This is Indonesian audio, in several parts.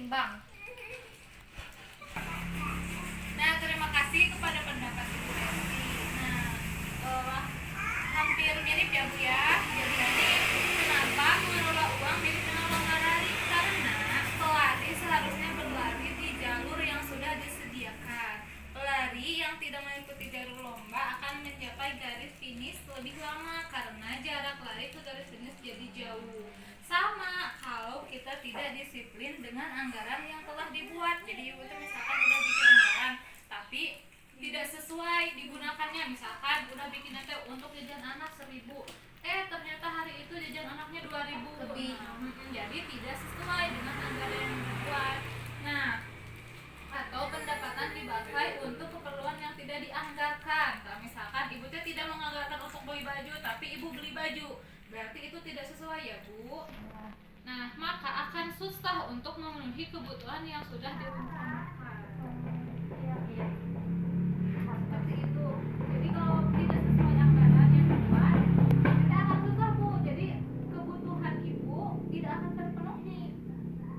seimbang. Nah, terima kasih kepada pendapat Ibu Resti. Nah, hampir mirip ya Bu ya. Jadi kenapa mengelola uang mirip dengan lomba lari? Karena pelari seharusnya berlari di jalur yang sudah disediakan. Pelari yang tidak mengikuti jalur lomba akan mencapai garis finish lebih lama karena jarak lari ke garis finish jadi jauh. Sama kalau kita tidak disiplin dengan anggaran yang telah dibuat. Jadi Ibu misalkan udah bikin anggaran tapi tidak sesuai digunakannya, misalkan udah bikin nanti untuk jajan anak 1.000, ternyata hari itu jajan anaknya 2.000 lebih. Jadi tidak sesuai dengan anggaran yang dibuat. Nah, atau pendapatan dipakai untuk keperluan yang tidak dianggarkan. Nah, misalkan ibu tidak menganggarkan untuk beli baju tapi ibu beli baju, berarti itu tidak sesuai ya Bu. Nah, maka akan susah untuk memenuhi kebutuhan yang sudah direncanakan. Seperti itu. Jadi kalau tidak sesuai anggaran yang dibuat, kita akan susah Bu. Jadi kebutuhan ibu tidak akan terpenuhi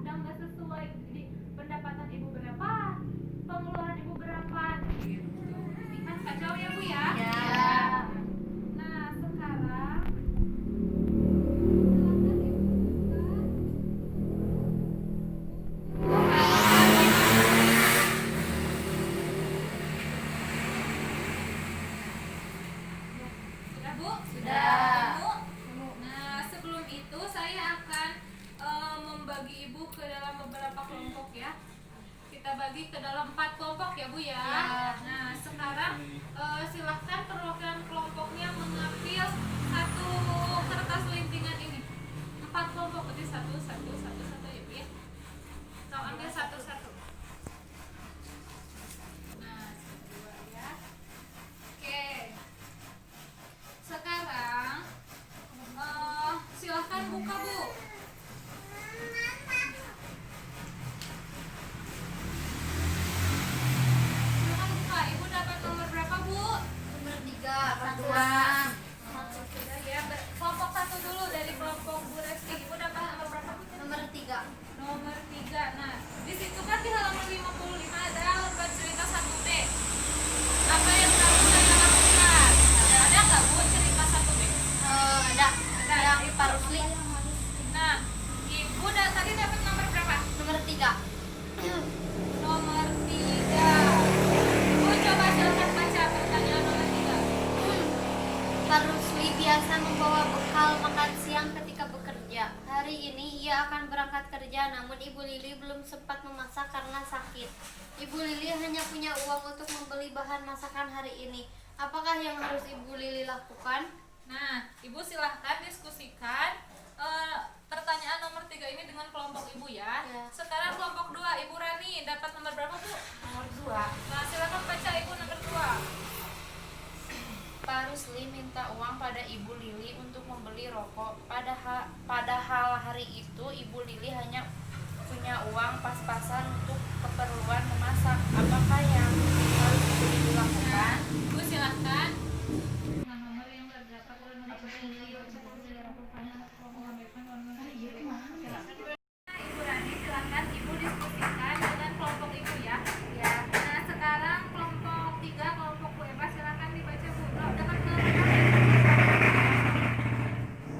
dan nggak sesuai. Jadi pendapatan ibu berapa, pengeluaran ibu berapa, gitu. Ini kan kacau ya Bu ya. Nah, sekarang bagi ke dalam 4 kelompok ya Bu ya. Nah, sekarang silahkan perwakilan kelompoknya mengambil satu kertas lintingan ini. 4 kelompok, berarti satu ya Bu ya. Kita ambil satu-satu. Nah, dua ya. Oke. Sekarang silahkan buka Bu. Kelompok 1 dulu dari kelompok Bu Resti. Ibu dapat nomor berapa Bu? Nomor 3. Nomor 3. Nah, di situ kan di halaman 55 ada lembar cerita 1B. Apa yang harus saya lakukan? Ada nggak Bu cerita 1B? Ada. Yang Pak Rusli. Nah, Ibu tadi dapat nomor berapa? Nomor 3. Nomor 3. Ibu coba silakan baca pertanyaan nomor 3. Pak Rusli biasa membawa bekal makan siang ketika bekerja. Hari ini ia akan berangkat kerja, namun Ibu Lili belum sempat memasak karena sakit. Ibu Lili hanya punya uang untuk membeli bahan masakan hari ini. Apakah yang harus Ibu Lili lakukan? Nah, Ibu silahkan diskusikan pertanyaan nomor 3 ini dengan kelompok Ibu ya. Sekarang kelompok 2, Ibu Rani dapat nomor berapa Bu? Nomor 2. Nah, silakan baca Ibu nomor 2. Pak Rusli minta uang pada Ibu Lili untuk membeli rokok. Padahal hari itu Ibu Lili hanya punya uang pas-pasan untuk keperluan memasak. Apakah yang harus Ibu Lili lakukan? Ibu silahkan. Ibu Rani silahkan Ibu diskusikan dengan kelompok Ibu ya. Nah, sekarang kelompok 3, kelompok Bu Eva silahkan dibaca Bu.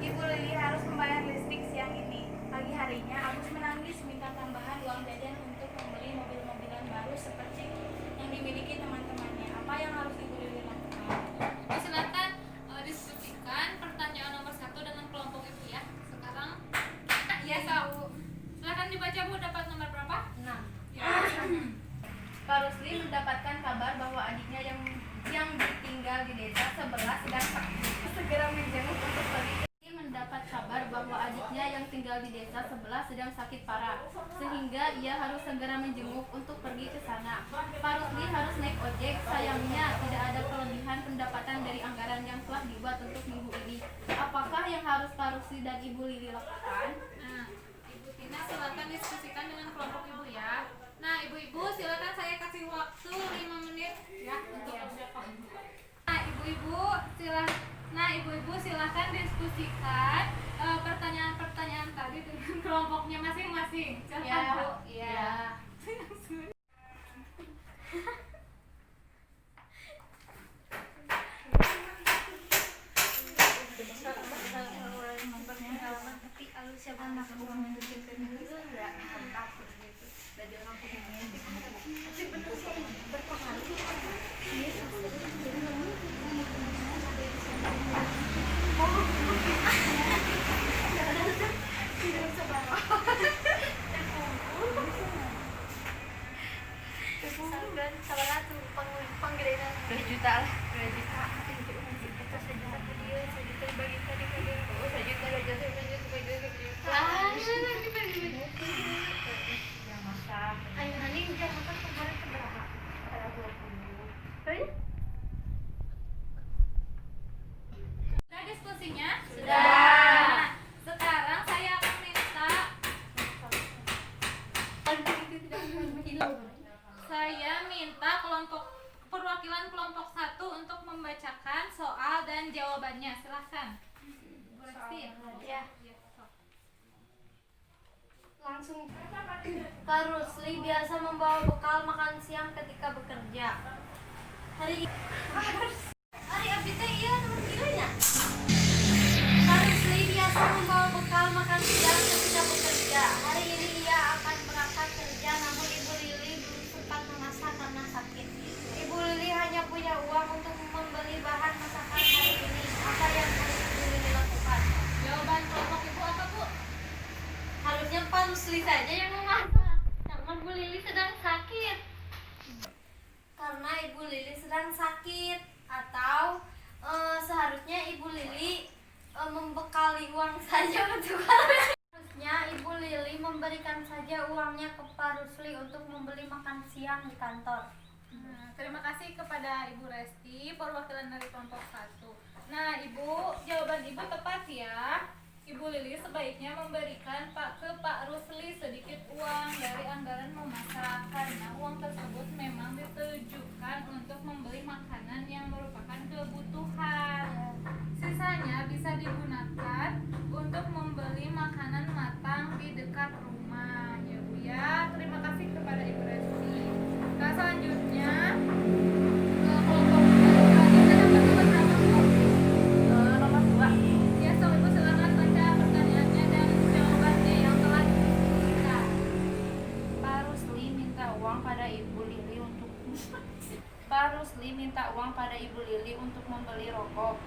Ibu Lili harus membayar listrik siang ini. Pagi harinya Agus menangis minta tambahan uang jajan untuk membeli mobil-mobilan baru seperti yang dimiliki teman-temannya. Apa yang harus Ibu Lili lakukan? Silakan diskusikan pertanyaan nomor 1 dengan kelompok Ibu ya. Sekarang silakan dibaca Bu, dapat nomor berapa? 6. Ya. Pak Rusli mendapatkan kabar bahwa adiknya yang ditinggal di desa sebelah sedang segera menjenguk untuk pergi. Mendapat kabar bahwa adiknya yang tinggal di desa sebelah sedang sakit parah, sehingga ia harus segera menjenguk untuk pergi ke sana. Pak Rusli harus naik ojek, sayangnya tidak ada kelebihan pendapatan dari anggaran yang telah dibuat untuk minggu ini. Apakah yang harus Pak Rusli dan Ibu Lili lakukan? Nah, Ibu Tina silakan diskusikan dengan kelompok Ibu ya. Nah, Ibu-ibu silakan saya kasih waktu 5 menit ya untuk menjawab. Nah, ibu-ibu silahkan diskusikan pertanyaan-pertanyaan tadi dengan kelompoknya masing-masing. Silakan Bu. Ya. juta lah, 2 juta. Itu sejuta ke dia, sejuta dibagi tadi ke dia. Oh, sejuta aja, sejuta. Yang masak Ayo nanti udah makan kemarin keberapa? ada 20. Kalian? Sudah diskusinya? Sudah. Sekarang saya akan minta kelompok perwakilan kelompok 1 untuk membacakan soal dan jawabannya. Silahkan. Bu Resti. Ya. Langsung. Kak Rusli biasa membawa bekal makan siang ketika bekerja. Hari abdi teh iya nomor kieunya. Kak Rusli biasa membawa bekal makan siang ketika bekerja. Hari ini ia akan berangkat kerja, namun Ibu Lili belum sempat memasak karena sakit. Ibu Lili hanya punya uang untuk membeli bahan masakan hari ini. Apa yang harus Ibu Lili lakukan? Jawaban kelompok ibu apa, Bu? Harusnya Pak Rusli saja yang memasak, karena Bu Lili sedang sakit. Karena Ibu Lili sedang sakit, atau seharusnya Ibu Lili membekali uang saja untuk harusnya Ibu Lili memberikan saja uangnya ke Pak Rusli untuk membeli makan siang di kantor. Terima kasih kepada Ibu Resti, perwakilan dari kelompok 1. Nah, Ibu, jawaban Ibu tepat ya. Ibu Lili sebaiknya memberikan ke Pak Rusli sedikit uang dari anggaran memasak, karena uang tersebut memang ditujukan untuk membeli makanan yang merupakan kebutuhan. Sisanya bisa digunakan untuk membeli makanan matang di dekat rumah. Ya Bu ya, terima kasih kepada Ibu Resti. Nah, selanjutnya kelompok selanjutnya dapat nomor berapa, Bu? Nomor 2. Ya, so Ibu silakan baca pertanyaannya dan jawabannya yang telah diberikan. Pak Rusli minta uang pada Ibu Lili untuk Pak Rusli minta uang pada Ibu Lili untuk membeli rokok.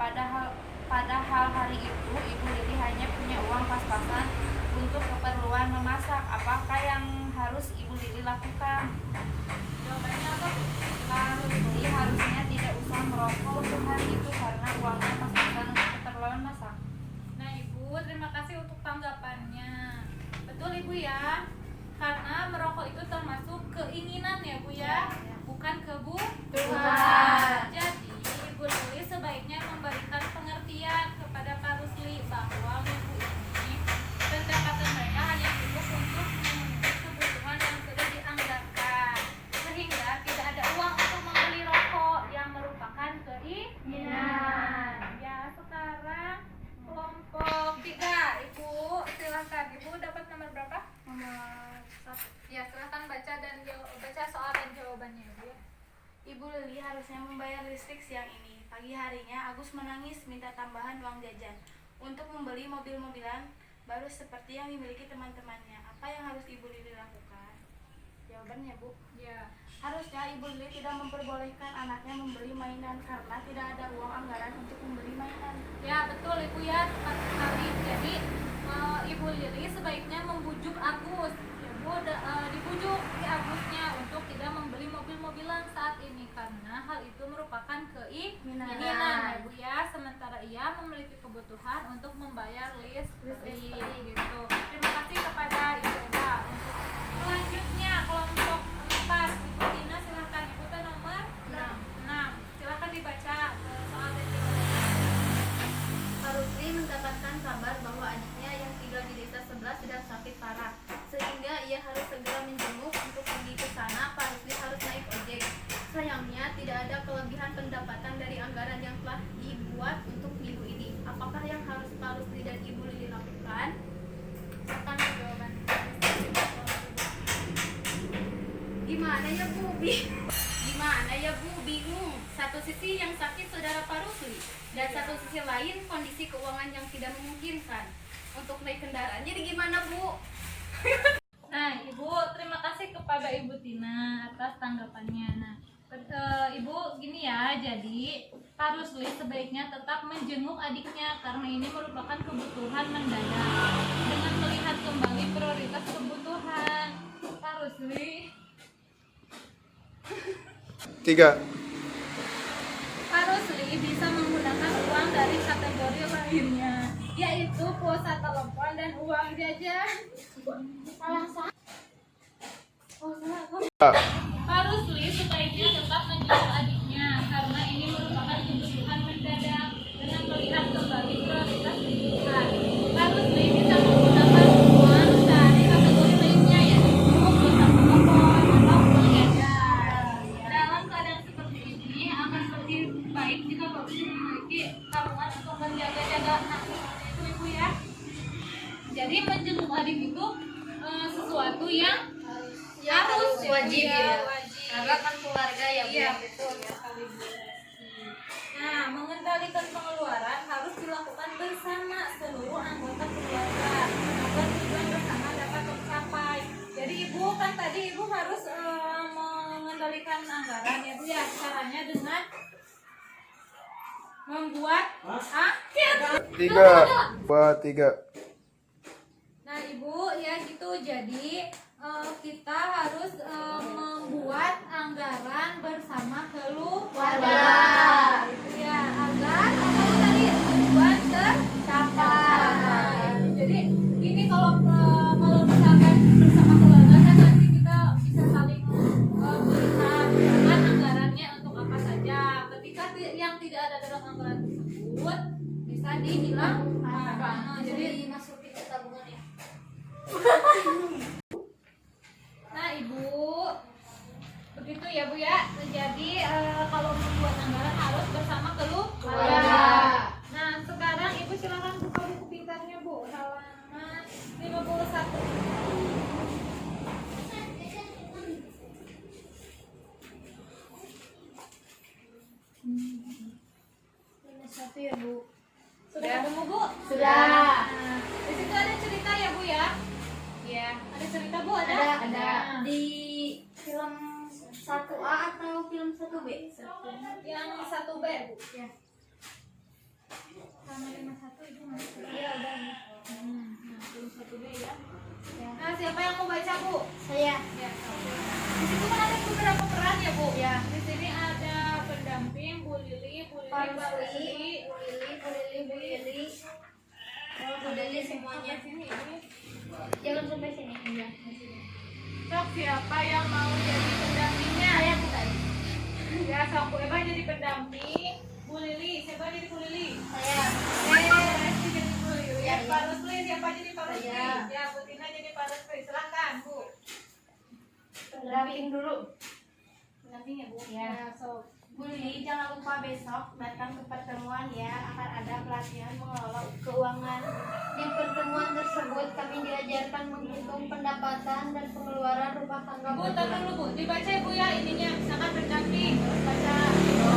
Padahal hari itu Ibu Lili hanya punya uang pas-pasan untuk keperluan memasak. Apakah yang harus Ibu Lili lakukan? Jawabannya apa, Bu? Pak Rusli harusnya tidak usah merokok untuk hari itu karena uangnya pas-pasan untuk keperluan masak. Nah, Ibu, terima kasih untuk tanggapannya. Betul, Ibu ya. Karena merokok itu termasuk keinginan ya, Bu ya. Bukan kebutuhan. Jadi, Ibu Lili sebaiknya memberikan pengertian kepada Pak Rusli bahwa minggu ini pendapatan mereka hanya cukup untuk memenuhi kebutuhan yang sudah dianggarkan, sehingga tidak ada uang untuk membeli rokok yang merupakan keinginan. Ya, sekarang kelompok 3, Ibu, silahkan. Ibu dapat nomor berapa? Nomor 1. Ya, silahkan baca dan baca soal dan jawabannya, Ibu. Ibu Lili harusnya membayar listrik siang ini. Pagi harinya Agus menangis minta tambahan uang jajan untuk membeli mobil-mobilan baru seperti yang dimiliki teman-temannya. Apa yang harus Ibu Lili lakukan? Jawabannya, Bu. Ya. Harusnya Ibu Lili tidak memperbolehkan anaknya membeli mainan karena tidak ada uang anggaran untuk membeli mainan. Ya, betul, Ibu ya, tepat sekali. Jadi Ibu Lili sebaiknya membujuk Agus. Ya, Bu, dibujuk si Agusnya untuk tidak membeli mobil-mobilan saat ini karena hal itu merupakan keinginan, ya, Bu ya. Sementara ia memiliki kebutuhan untuk membayar listrik gitu. Terima kasih kepada Ibu Eda. Untuk selanjutnya kelompok 4, Ibu Tina silahkan. Ibu ke nomor 6. Silahkan dibaca soal dan jawabannya. Pak Rusli mendapatkan kabar bahwa adiknya yang tinggal di desa sebelah sedang sakit parah, sehingga ia harus segera menjenguk. Untuk pergi ke sana, Pak Rusli harus naik ojek. Sayangnya tidak ada kelebihan pendapatan dari anggaran yang telah dibuat untuk minggu ini. Apakah yang harus Pak Rusli dan Ibu Lili lakukan? Silakan jawaban. Gimana ya Bu? Gimana ya Bu? Bingung. Satu sisi yang sakit saudara Pak Rusli, dan satu sisi lain kondisi keuangan yang tidak memungkinkan untuk naik kendaraan. Jadi gimana Bu? Nah, Ibu, terima kasih kepada Ibu Tina atas tanggapannya. Nah, Ibu gini ya, jadi Pak Rusli sebaiknya tetap menjenguk adiknya karena ini merupakan kebutuhan mendadak. Dengan melihat kembali prioritas kebutuhan Pak Rusli, 3. jajan. Salah satu. Pak Rusli sebaiknya tetap menjemput adiknya karena ini merupakan kebutuhan mendadak dengan melihat kembali prioritas kebutuhan. Pak Rusli bisa menggunakan uang dari kategori lainnya yaitu pulsa telepon atau uang jajan. Dalam keadaan seperti ini akan lebih baik jika Pak Rusli memiliki tabungan untuk menjaga-jaga anak itu ibu ya. Jadi menjenguk adik itu sesuatu yang harus wajib ya. wajib. Karena kan keluarga ya, Bu. Iya betul ya kali Bu. Nah, mengendalikan pengeluaran harus dilakukan bersama seluruh anggota keluarga agar tujuan bersama dapat tercapai. Jadi ibu kan tadi ibu harus mengendalikan anggaran ya Bu ya. Caranya dengan membuat Tiga, buat tiga. Nah ibu ya gitu, jadi kita harus membuat anggaran bersama keluarga gitu ya, agar apa tadi tujuan tercapai. Jadi ini kalau misalkan bersama keluarga kan nanti kita bisa saling melihat dengan anggarannya untuk apa saja. Ketika yang tidak ada dalam anggaran tersebut bisa dihilangkan. Jadi dimasukin ke tabungan ya. nah ibu begitu ya Bu ya. Jadi kalau membuat anggaran harus bersama keluarga. Nah sekarang ibu silakan buka buku pintarnya Bu, halaman 51. Satu ya, Bu. Sudah ketemu Bu? Sudah. Nah, di situ ada cerita ya Bu ya. Iya. Ada cerita Bu, ada? Ada. Nah, Di film 1A atau film 1B? yang 1B Bu. Ya. Sama 51 ibu masuk. Iya, udah. Nah, belum 1B ya. Nah, siapa yang mau baca Bu? Saya. Ya, di situ kan ada beberapa peran ya Bu. Ya. Di sini ada pendamping Bu Lili, Bu Pak Rusli, Bu Lili. Oh, Bu Lili semuanya. Sini ini. Jangan sampai sini. Iya. Sok siapa yang mau jadi pendampingnya? Saya bukan. Ya, sok Bu Eva jadi pendamping. Bu Lili, siapa jadi Bu Lili? Saya. Resti jadi Bu Lili. Ya, Pak Rusli, siapa jadi Pak Rusli? Saya. Ya, Bu Tina jadi Pak Rusli. Silakan Bu. Pendamping dulu. Pendamping ya Bu. Ya. Sok. Bu Lili, jangan lupa besok datang ke pertemuan ya, akan ada pelatihan mengelola keuangan. Di pertemuan tersebut kami diajarkan menghitung pendapatan dan pengeluaran rumah tangga. Bu, tar dulu Bu. Dibaca ya Bu ya ininya. Misalkan pendamping. Terus baca. Bu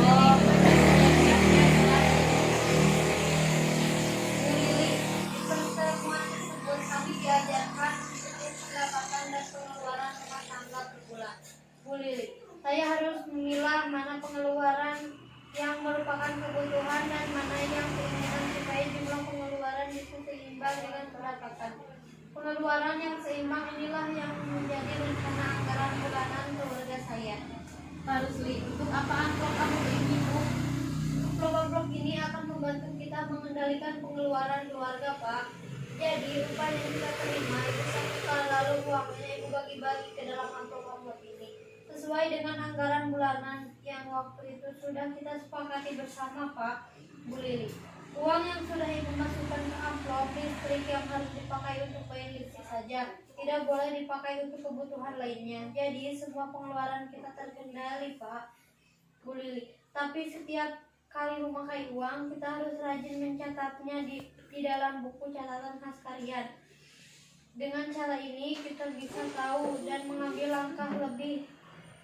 Lili, di pertemuan tersebut kami diajarkan menghitung pendapatan dan pengeluaran rumah tangga per bulan. Bu Lili, saya harus memilah mana pengeluaran yang merupakan kebutuhan dan mana yang keinginan supaya jumlah pengeluaran itu seimbang dengan pendapatan. Pengeluaran yang seimbang inilah yang menjadi rencana anggaran bulanan keluarga saya. Pak Rusli, untuk apa amplop ini Bu? Amplop ini akan membantu kita mengendalikan pengeluaran keluarga, Pak. Jadi upah yang kita terima itu satu lalu uangnya ibu bagi-bagi ke dalam amplop ini sesuai dengan anggaran bulanan yang waktu itu sudah kita sepakati bersama, Pak. Bu Lili, uang yang sudah ibu masukkan ke amplop listrik yang harus dipakai untuk bayar listrik saja, tidak boleh dipakai untuk kebutuhan lainnya. Jadi semua pengeluaran kita terkendali, Pak. Bu Lili, tapi setiap kali memakai uang kita harus rajin mencatatnya di dalam buku catatan khas kalian. Dengan cara ini kita bisa tahu dan mengambil langkah lebih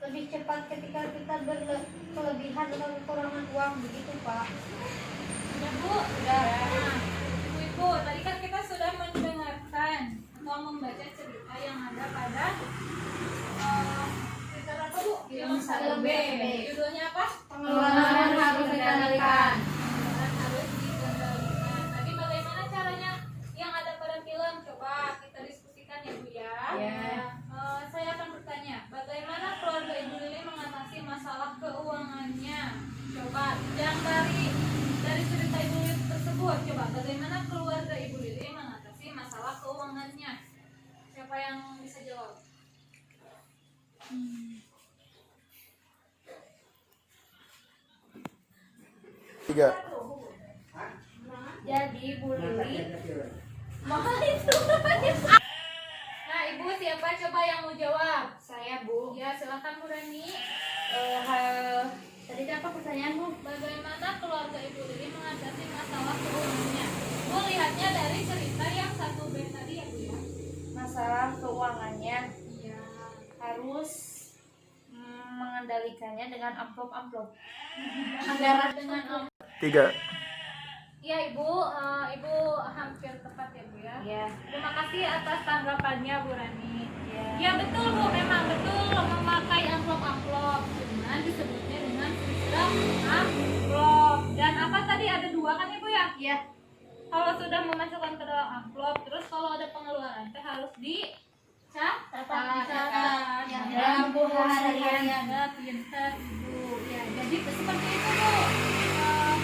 cepat ketika kita berkelebihan atau kekurangan uang, begitu Pak. Sudah Bu? Sudah. Nah, Ibu, tadi kan kita sudah mendengarkan atau membaca cerita yang ada pada cerita apa Bu? Film 1B. Judulnya apa? Pengeluaran harus dikendalikan. Pengeluaran harus dikendalikan. Tadi bagaimana caranya yang ada pada film? Coba kita diskusikan ya Bu ya. Saya akan bertanya, bagaimana keluarga Ibu Lili mengatasi masalah keuangannya? Coba yang dari cerita Ibu Lili tersebut, coba bagaimana keluarga Ibu Lili mengatasi masalah keuangannya? 3. Jadi Bu Lili, Nah, Ibu siapa coba yang mau jawab? saya Bu. Ya, silakan Bu Rani. Tadi apa pertanyaan Bu? Bagaimana keluarga Ibu Lili mengatasi masalah keuangannya? Bu lihatnya dari cerita yang 1B tadi ya Bu ya. Masalah keuangannya Iya. harus mengendalikannya dengan amplop-amplop. Anggaran dengan 3. Ya Ibu, Ibu hampir tepat ya Bu ya. Ya. Terima kasih atas tanggapannya Bu Rani. Ya. Ya betul Bu, memang betul memakai amplop-amplop. Cuman disebutnya dengan sistem amplop. Dan apa tadi ada 2 kan Ibu ya? Iya. Kalau sudah memasukkan ke dalam amplop, terus kalau ada pengeluaran teh harus dicatat. Ya, Dalam buku harian. harian. Pintar Ibu. Ya, jadi seperti itu Bu.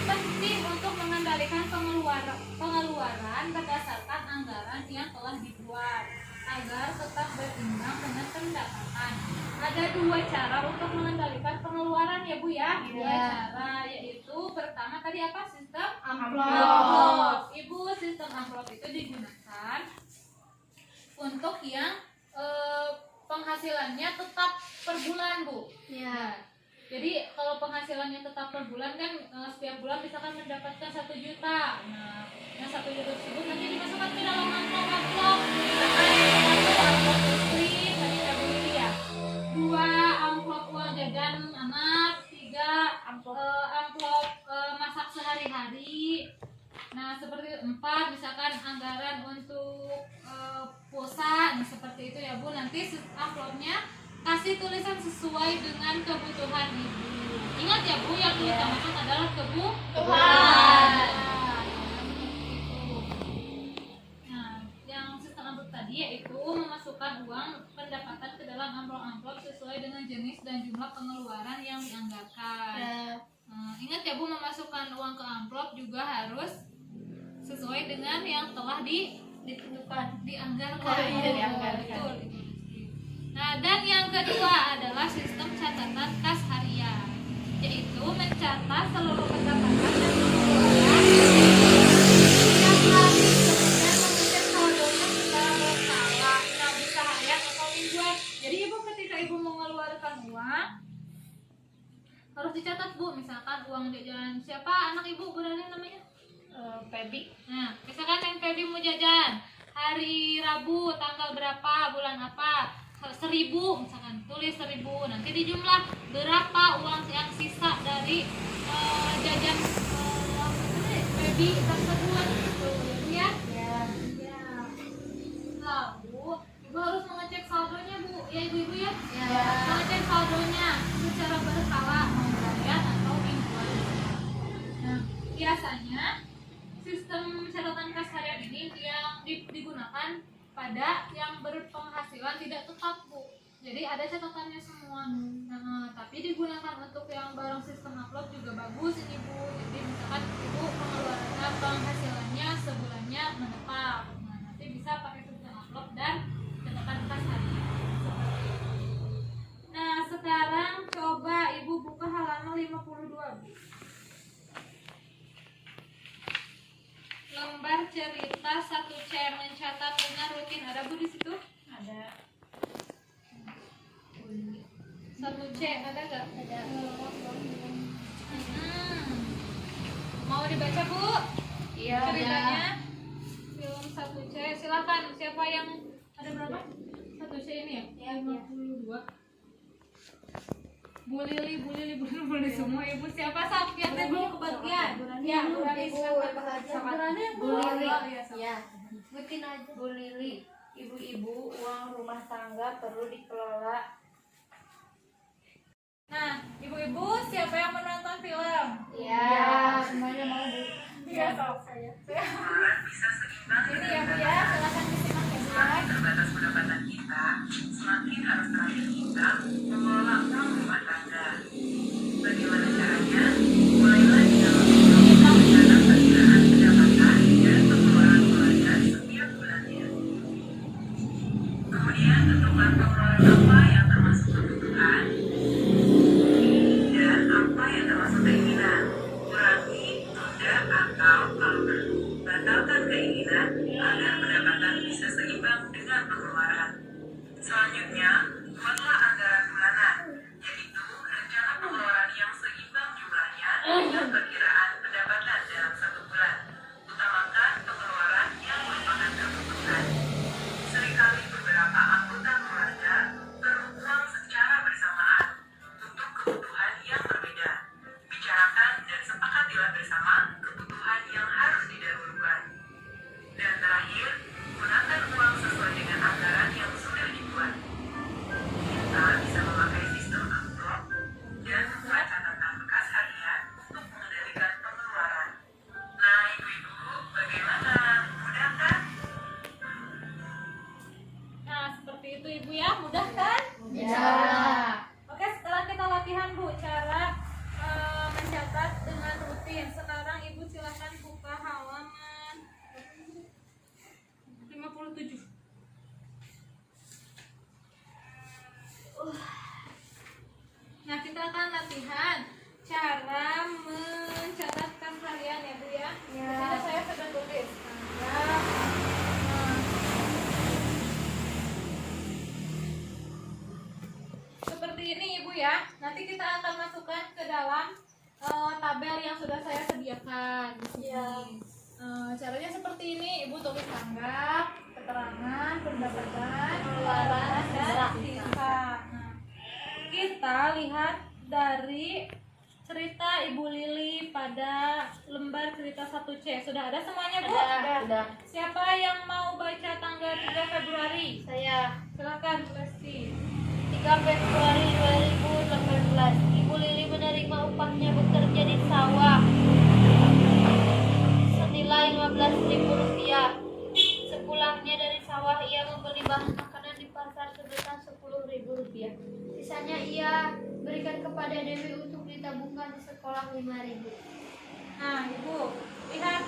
Penting untuk mengendalikan pengeluaran berdasarkan anggaran yang telah dibuat agar tetap berimbang dengan pendapatan. Ada 2 cara untuk mengendalikan pengeluaran ya Bu ya. 2 cara, yaitu pertama tadi apa? Sistem amplop. Ibu, sistem amplop itu digunakan untuk yang penghasilannya tetap per bulan Bu. Ya. Jadi kalau penghasilannya tetap per bulan kan setiap bulan misalkan mendapatkan 1 juta. Nah, yang 1 juta tersebut nanti dimasukkan ke dalam amplop-amplop. Misalkan amplop listrik tadi ya Bu Lili ya. 2 amplop uang jajan anak, 3 amplop masak sehari-hari. Nah, seperti 4 misalkan anggaran untuk pulsa, nah seperti itu ya Bu. Nanti amplopnya kasih tulisan sesuai dengan kebutuhan Ibu. Ingat ya Bu, yang diutamakan adalah kebutuhan. Nah, yang sistem amplop tadi yaitu memasukkan uang pendapatan ke dalam amplop-amplop sesuai dengan jenis dan jumlah pengeluaran yang dianggarkan. Ingat ya Bu, memasukkan uang ke amplop juga harus sesuai dengan yang telah ditentukan, dianggarkan. Betul. Nah, dan yang kedua adalah sistem catatan kas harian, yaitu mencatat seluruh pendapatan dan pengeluaran setiap hari, kemudian mengecek saldonya secara berkala, nah bisa harian atau mingguan. Jadi Ibu ketika Ibu mengeluarkan uang harus dicatat Bu, misalkan uang jajan siapa anak Ibu berani namanya? Pebi. Nah, misalkan yang Pebi mau jajan hari Rabu tanggal berapa, bulan apa, 1.000 misalkan, tulis 1.000, nanti dijumlah berapa uang yang sisa dari jajan Pebi tersebut gitu ya. Ya. Lalu Ibu harus mengecek saldonya Bu, ya Ibu-ibu ya. Mengecek saldonya secara berkala, mau harian atau mingguan. Nah, biasanya sistem catatan kas harian ini yang digunakan pada yang berpenghasilan tidak tetap Bu. Jadi ada catatannya semua. Nah, tapi digunakan untuk yang barang sistem amplop juga bagus ini Bu. Jadi misalkan Ibu pengeluaran penghasilannya sebulannya menetap. Nah, nanti bisa pakai sistem amplop dan catatan kas harian. Nah, sekarang coba Ibu buka halaman 52 Bu. Lembar cerita 1C mencatat dengan rutin, ada Bu di situ? Ada. 1C ada gak? Ada. Mau dibaca Bu? Iya. Ceritanya film 1C, silakan. Siapa yang ada berapa? 1C ini ya? 52. Bu Lili semua Ibu siapa sak yang belum kebagian? Ya, Bu Rani Bu Lili. Ya. Sebutin aja. Bu Lili, ibu-ibu uang rumah tangga perlu dikelola. Nah, ibu-ibu siapa yang menonton film? Ya, semuanya mau Bu. Iya, sok saya. Ini ya Bu ya, silakan disimak ya Bu. Terbatas pendapatan kita, semakin harus terakhir kita mengelola uang rumah tangga. Bagaimana caranya? Mulailah dengan mencatat perkiraan pendapatan dan pengeluaran keluarga setiap bulannya. Kemudian tentukan pengeluaran apa yang termasuk kebutuhan dan apa yang termasuk keinginan. Kurangi akan latihan cara mencatatkan harian ya Bu ya. Di sini saya sudah tulis. Seperti ini Ibu ya. Nanti kita akan masukkan ke dalam tabel yang sudah saya sediakan di sini. Caranya seperti ini, Ibu tulis tanggap, keterangan, pendapatan, pengeluaran, dan sisa. Nah, kita lihat dari cerita Ibu Lili pada lembar cerita 1C. Sudah ada semuanya Bu? Sudah. Siapa yang mau baca tanggal 3 Februari? Saya Silakan Bu Lesti. 3 Februari 2018, Ibu Lili menerima upahnya bekerja di sawah senilai Rp15.000. Sepulangnya dari sawah, ia membeli bahan makanan di pasar sebesar Rp10.000. Sisanya ia berikan kepada Dewi untuk ditabungkan di sekolah Rp5.000. Nah, Ibu, kita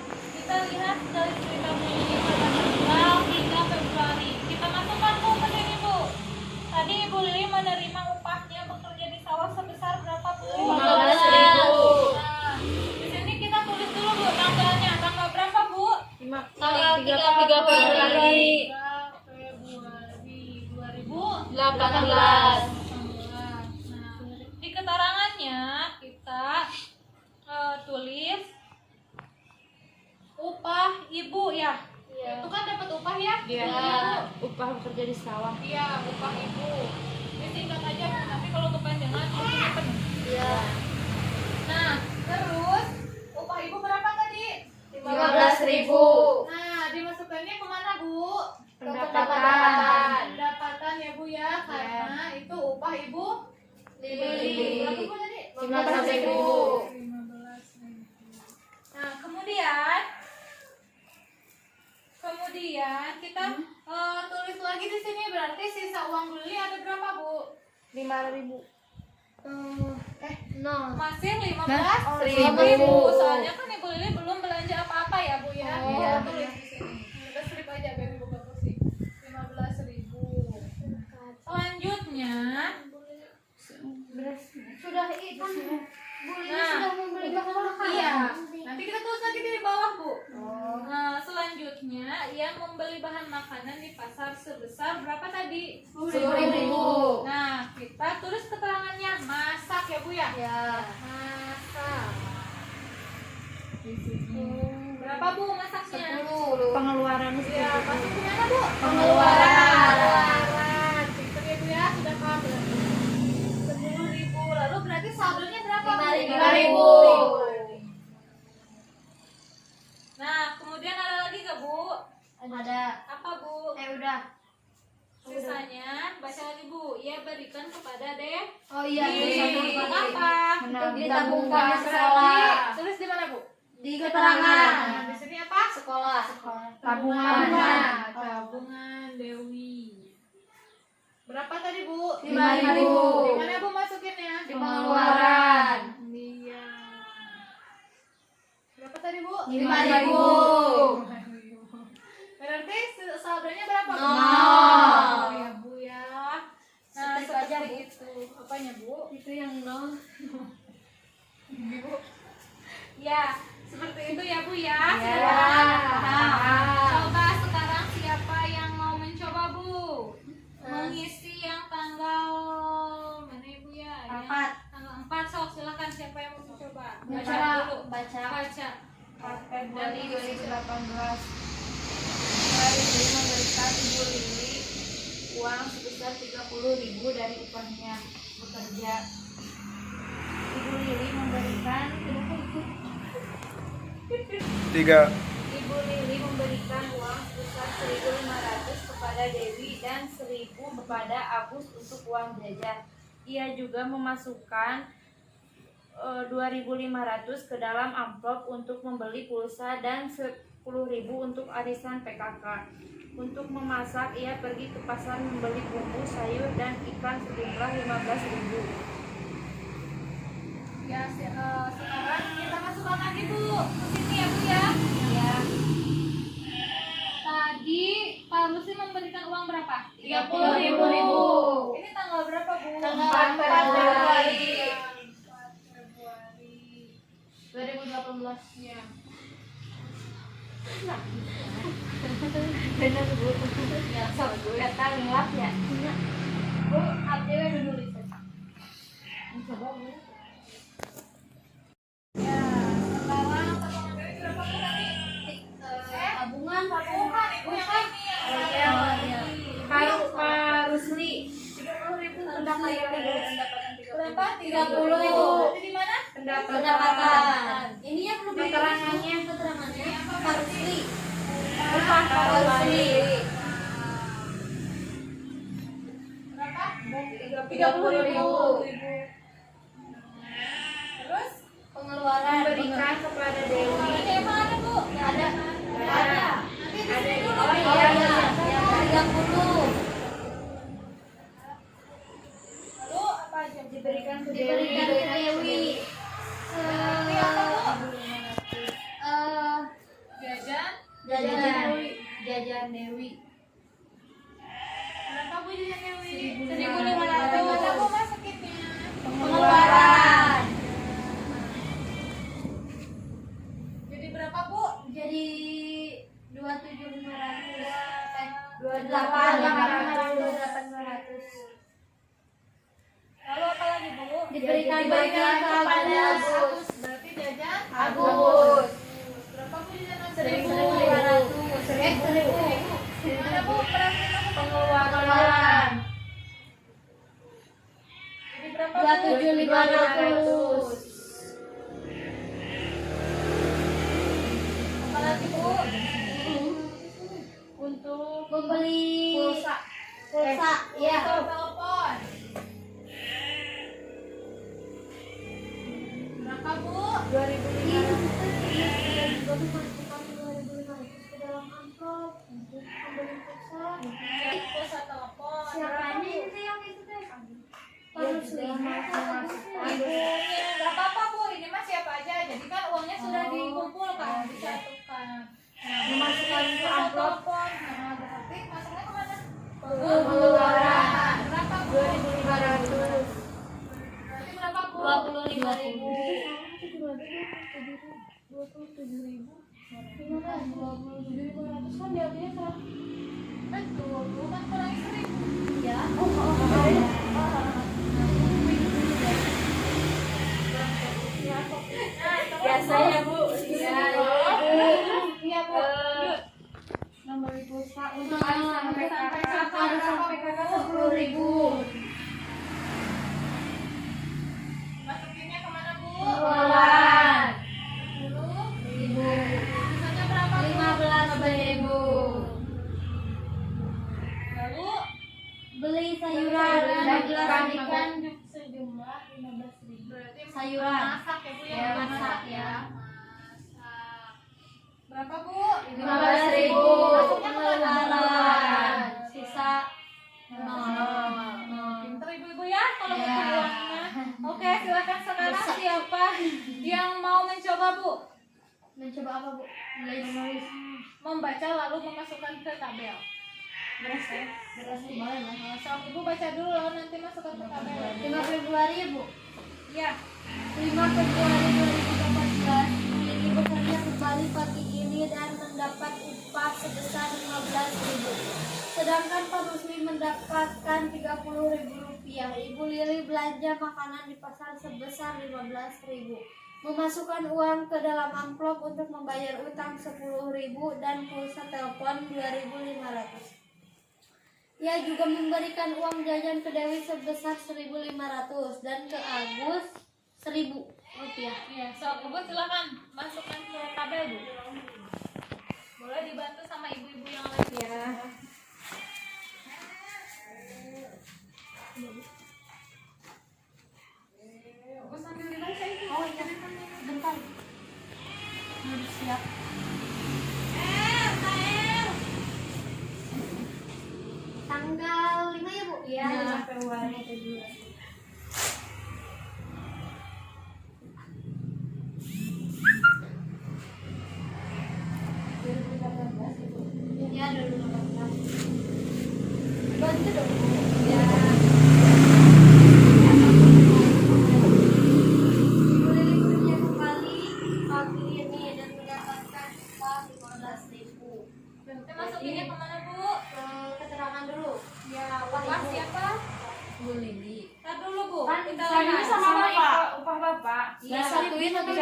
lihat dari cerita Bu Lili pada tanggal 3 Februari. Kita masukkan Bu ke sini Bu. Tadi Ibu Lili menerima upahnya bekerja di sawah sebesar berapa Bu? 15.000. Nah, di sini kita tulis dulu Bu tanggalnya. Tanggal berapa Bu? Tanggal 3 Februari 2018. 18. Nah, di keterangannya kita tulis upah Ibu ya. Itu kan dapat upah ya? Iya. Ibu. Upah bekerja di sawah. Iya, upah Ibu. Disingkat aja Bu, nanti kalau kepanjangan itu penuh. Iya. Nah, terus upah Ibu berapa tadi? 15.000. Nah, dimasukkannya kemana Bu? Pendapatan. Pendapatan ya Bu ya, karena itu upah Ibu Lili. berapa Bu tadi? 15.000. 15.000. Nah, kemudian kita tulis lagi di sini, berarti sisa uang Bu Lili ada berapa Bu? 5.000. No. Masih 15.000. Soalnya kan Ibu Lili belum belanja apa-apa ya Bu ya. Iya. Tulis di sini. Kita slip aja biar Ibu sih. 15.000. Selanjutnya, Sudah itu Bu Lili Nah. sudah membeli bahan makanan. iya. Nanti kita tulis lagi di bawah Bu. Nah, selanjutnya ia membeli bahan makanan di pasar sebesar berapa tadi? 10.000. Nah, kita tulis keterangannya masak ya Bu ya. Ya. Masak. Di sini. Berapa Bu masaknya? 10. Pengeluaran Ya, masuk ke mana Bu? Pengeluaran. Pinter ya Bu ya, sudah paham berarti. 10.000. Lalu berarti saldonya berapa Bu? 5.000. Nah, kemudian ada lagi nggak Bu? Ada. Apa Bu? Udah. Sisanya baca lagi Bu. Ia berikan kepada Deh. Oh iya, Untuk apa? Untuk ditabungkan di sekolah. Tulis di mana Bu? Di keterangan. Nah, di sini apa? Sekolah. Tabungan. Tabungan Dewi. Berapa tadi Bu? 5.000. Di mana Bu masukinnya? Di pengeluaran. Iya. Berapa tadi Bu? 5.000. Berarti saldonya berapa Bu? Nol. Ya Bu ya. Nah, Seperti aja, Bu. seperti itu. Apanya Bu? Itu yang nol. Bu. Ya, seperti itu ya Bu ya. Ya. Nah, coba sekarang siapa yang mau mencoba Bu? Mengisi yang tanggal mana Ibu ya? Yang 4. Tanggal 4 sok silakan siapa yang mau mencoba. Baca Baca. dulu. Baca. Baca. 4 Februari 2018. Hari ini memberikan Ibu Lili uang sebesar 30.000 dari upahnya bekerja. Ibu Lili memberikan 3, Ibu Lili memberikan uang sebesar 1.500 kepada Dewi dan 1.000 kepada Agus untuk uang jajan. Ia juga memasukkan 2.500 ke dalam amplop untuk membeli pulsa dan 10.000 untuk arisan PKK. Untuk memasak, ia pergi ke pasar membeli bumbu, sayur, dan ikan sejumlah 15.000. Ya, sekarang kita masukkan lagi Bu. Ke sini ya Bu ya. Ya. Tadi Pak Rusli memberikan uang berapa? 30.000. Ini tanggal berapa Bu? Tanggal 4 Februari. Ya. Bener Bu. Ya, sok kata ngelap ya. Bu, abdi we nulis. Coba Bu. Ya, sekarang tabungan Dewi berapa Bu tadi? Tabungan Bukan, Ibu yang ini ya. Pak Rusli 30.000 pendapatan berapa? 30.000. Berarti di mana? Pendapatan. Ini yang perlu Keterangannya. keterangannya Parusli. Bukan Pak Rusli. Berapa? 30.000. Terus? Pengeluaran Berikan kepada Dewi. Pengeluarannya emang ada Bu? Nggak ada. Nggak ada. Nanti di Ada sini di dulu. bawah. Oh iya, 30. Lalu apa aja? Diberikan ke Diberikan ke Dewi. Tapi apa Bu? Eh, Jajan. Jajan Dewi. Berapa Bu jajan Dewi? 1.500. Mana Bu masukinnya? pengeluaran. Jadi berapa Bu? Jadi 27.500. 28.500. Lalu apa lagi Bu? Diberikan Diberikan kepada Agus. Berarti jajan Agus. berapa Bu jajan 1.500. 1.000. Gimana Bu? Berarti Pengeluaran. Jadi berapa Bu? 27.500. Apa lagi Bu? Untuk Membeli pulsa. pulsa, ya. Telepon. Berapa Bu? 2.500. Iya, kita juga memasukkan 2.500 ke dalam amplop untuk membeli pulsa. Pulsa telepon. Siapanya itu yang itu teh? Harus Ibunya nggak apa-apa Bu, ini mah siapa aja. Jadi kan uangnya sudah dikumpulkan, disatukan. Dimasukkan ke amplop. Telepon. Nah, berarti masuknya kemana? Pengeluaran. Berapa Bu? 2.500. Berarti berapa Bu? 25.000. Kan diambilnya kan. Betul, Bu kan kurangi 1.000. Ya. Biasanya Bu. Iya. Iya Bu. Membeli pulsa untuk Nah, arisan PKK. arisan PKK 10.000. Masukinnya kemana Bu? Pengeluaran. 10.000. Sisanya berapa Bu? 15.000. Lalu Beli sayuran Dan 15.000. ikan sejumlah 15.000. Berarti Sayuran. masak ya Bu ya? Ya, masak ya. Masak. Berapa Bu? 15.000. Masuknya kemana? Pengeluaran. Sisa Nol. nol. Pinter ibu-ibu ya kalau Ya. butuh uangnya. Oke, silakan sekarang siapa yang mau mencoba Bu? Mencoba apa Bu? Menulis. Membaca lalu memasukkan ke tabel. Beres ya? Beres di bawah lah. Nah, sok ibu baca dulu lalu nanti masukkan ke tabel. 5 Februari ya Bu? Ya. 5 Februari 2018 ini bekerja kembali pagi ini dan mendapat upah sebesar 15.000. Sedangkan Pak Rusli mendapatkan 30.000 rupiah. Ibu Lili belanja makanan di pasar sebesar 15.000. Memasukkan uang ke dalam amplop untuk membayar utang 10.000 dan pulsa telepon 2.500. Ia juga memberikan uang jajan ke Dewi sebesar 1.500 dan ke Agus 1.000 rupiah. Iya, sok ibu silakan masukkan ke tabel Bu. Boleh dibantu sama ibu-ibu yang lain ya. Bu sambil dibaca itu. Oh iya, bentar. Harus siap. Tanggal 5 ya Bu? Iya, 5 Februari itu juga. Iya, 2018. Kan Kita sama lihat. sama upah bapak. Iya, Disatuin atau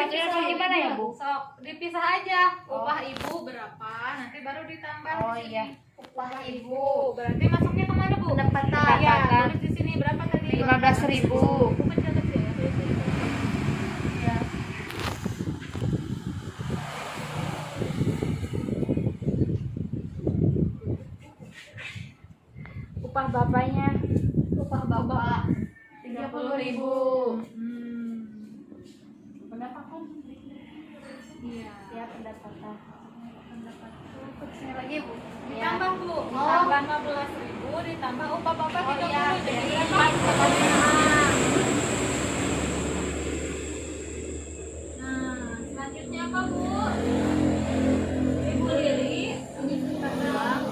gimana ya, Bu? Sok dipisah aja. Upah ibu berapa, nanti baru ditambah Oh, di sini. iya. Upah ibu. Berarti masuknya kemana, Bu? Pendapatan. Iya, tulis di sini berapa tadi? 15.000. Bu kecil-kecil ya, tulis di sini. Iya. Upah bapaknya Upah bapak 30.000. Pendapatan. Iya. Ya, pendapatan. Sini lagi, Bu. Iya. Ditambah, Bu. Ditambah 15.000 ditambah upah bapak 30. iya, Jadi jadi berapa? Nah, selanjutnya apa, Bu? Ibu Lili menyimpan uang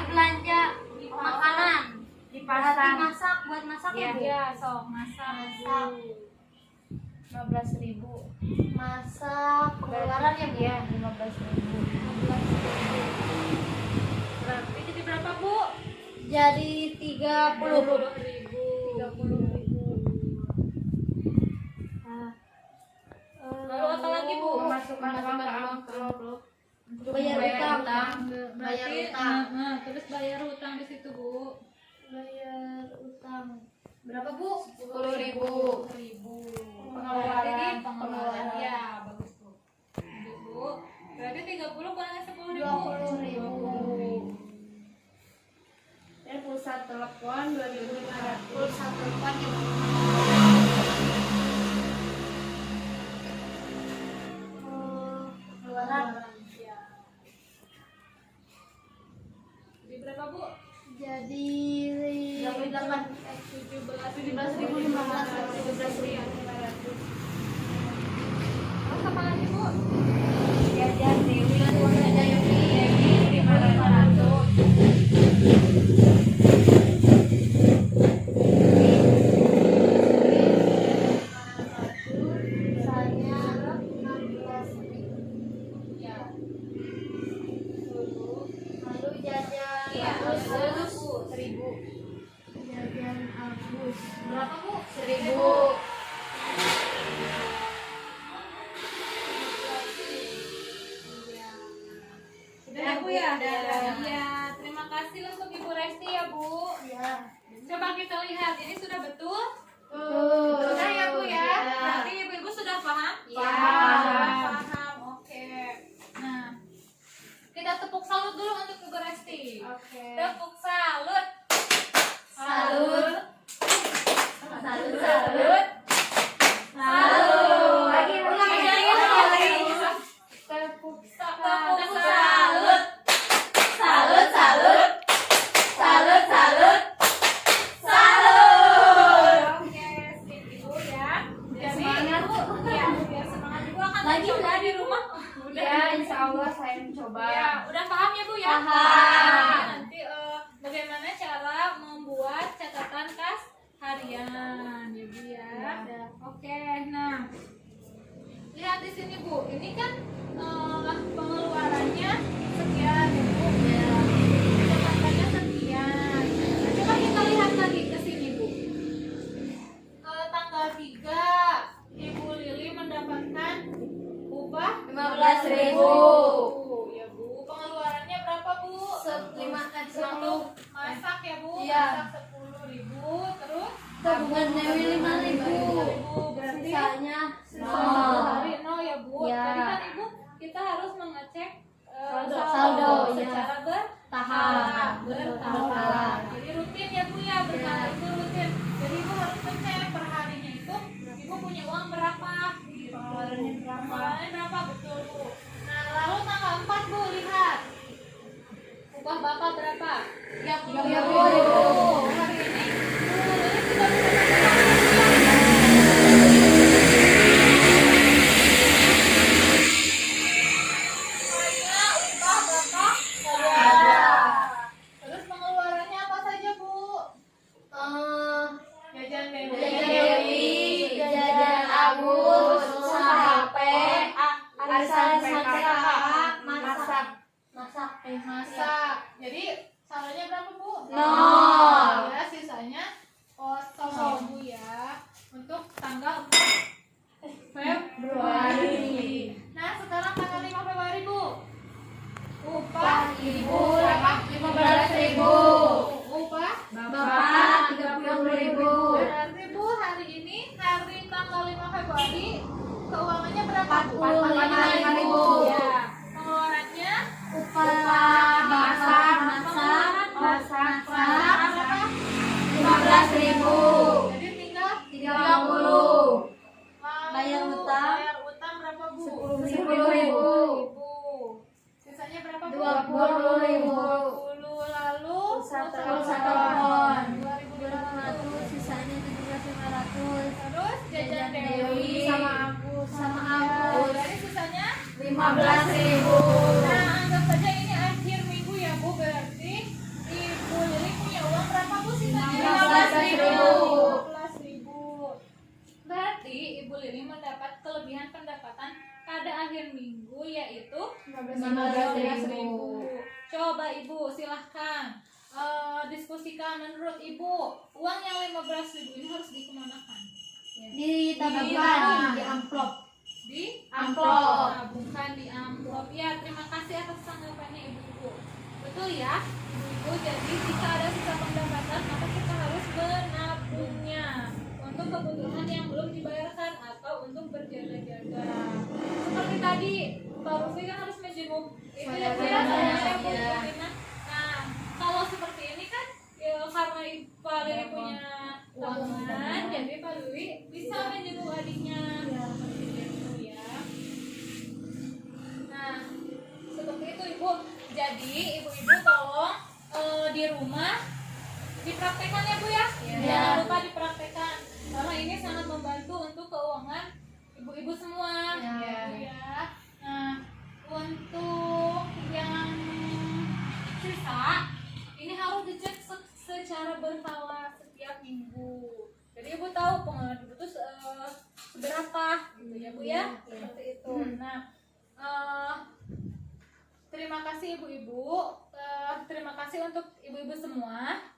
belanja makanan. Di Berarti pasar masak, buat masak ya, Bu? Iya, sok masak. Masak. 15.000. Masak, pengeluaran ya, Bu? Iya, 15.000. Berarti jadi berapa, Bu? Jadi 30. 30.000. Lalu apa lagi, Bu? Memasukkan uang ke amplop. Untuk Bayar membayar utang. Bayar Bayar utang. utang. Terus bayar utang di situ, Bu. Bayar utang. Berapa, Bu? 10.000. 10.000. Pengeluaran. Pengeluaran. Ya, bagus, Bu. Lanjut, Bu. Berarti 30 kurangnya 10.000. 20.000. Dan pulsa telepon 2.500. Pulsa telepon ya, Bu? Pengeluaran. Ya. Jadi berapa, Bu? Jadi 17.500. Terus apa lagi, Bu? Jajan Dewi Dewi 500. Misalnya 16.000. Ya. Lalu jajan Iya, Agus. terus 1.000. Jajan Agus. Berapa, Bu? 1.000. Sudah ya, Bu ya? Iya, terima kasih untuk Ibu Resti ya, Bu. Ya. Coba kita lihat, ini sudah betul? Tuh. Sudah ya, Bu ya? Ya. Berarti Ibu-ibu sudah paham? Paham. Paham, oke. Nah, kita tepuk salut dulu untuk Ibu Resti. Oke. Tepuk salut. Salut. Salut. Salut. Salut. Lagi, Lagi. Tepuk Tepuk salut. Salut, salut. Salut, salut. Oke, skip Ibu ya. Jadi, semangat. Ibu, ya, biar semangat Ibu akan Lagi, mencoba lagi. di rumah. Ya, insya Allah saya mencoba. Ya, udah paham ya, Bu ya? Paham. Nanti bagaimana cara membuat catatan kas harian ya, Bu ya. Oke, nah. Lihat di sini, Bu. Ini kan pengeluarannya sekian ya, Bu. Ya. Catatannya sekian. Nah, coba kita lihat lagi ke sini, Bu. Tanggal 3 Ibu Lili mendapatkan upah 15.000. Ya, Bu. Pengeluarannya berapa, Bu? 10. Masak ya, Bu. Iya. Masak 10.000. Terus Tabungan Dewi 5.000. 5.000. Berarti Sisanya satu 0. hari no ya, Bu. Ya. Tadi kan Ibu kita harus mengecek Saldo, ya. secara Tahap. bertahap. Jadi rutin ya, Bu ya, bertahap itu rutin. Jadi Ibu harus ngecek per harinya itu Ibu punya uang berapa, gitu. Pengeluarannya berapa, betul, Bu. Nah, lalu tanggal 4, Bu, lihat. Upah Bapak berapa? 30.000. Hari ini Bu Lili sudah bisa soalnya upah Bapak ada. Terus pengeluarannya apa, 45.000. Ya. Pengeluarannya upah masak berapa? 15.000. Jadi tinggal 30. Bayar utang berapa, Bu? 10.000. Sisanya berapa, Bu? 20.000. 20. Lalu Pulsa telepon 2.500, sisanya 17.500. Terus jajan Dewi sama Agus. Dari sisanya 15.000. Nah, anggap saja ini akhir minggu ya, Bu. Berarti Ibu Lili punya uang berapa, Bu, sisanya? 15.000. 15.000. Berarti Ibu Lili mendapat kelebihan pendapatan pada akhir minggu yaitu 15.000. Coba Ibu silahkan diskusikan menurut Ibu uang yang 15.000 ini harus dikemanakan? Ditabungkan di amplop. Di Amplop. tabungkan di amplop. Ya, terima kasih atas tanggapannya Ibu-ibu. Betul ya, Ibu-ibu. Jadi jika ada sisa pendapatan maka kita harus menabungnya untuk kebutuhan yang belum dibayarkan atau untuk berjaga-jaga. Seperti tadi, Pak Rusli kan harus menjenguk itu ya, Bu, ya, saya Bu, Ibu. Nah, kalau seperti ini kan karena Pak Lili punya tabungan, jadi Pak Lili bisa menjenguk adiknya. Seperti itu ya. Nah, seperti itu Ibu. Jadi ibu-ibu tolong di rumah dipraktekkan ya, Bu ya. Jangan lupa dipraktekkan karena ini sangat membantu untuk keuangan ibu-ibu semua. Ya. Nah, untuk yang sisa ini harus dicek secara berkala setiap minggu. Jadi ibu tahu pengeluaran ibu tuh seberapa gitu ya, Bu ya. Seperti itu. Nah, terima kasih ibu-ibu. Terima kasih untuk ibu-ibu semua.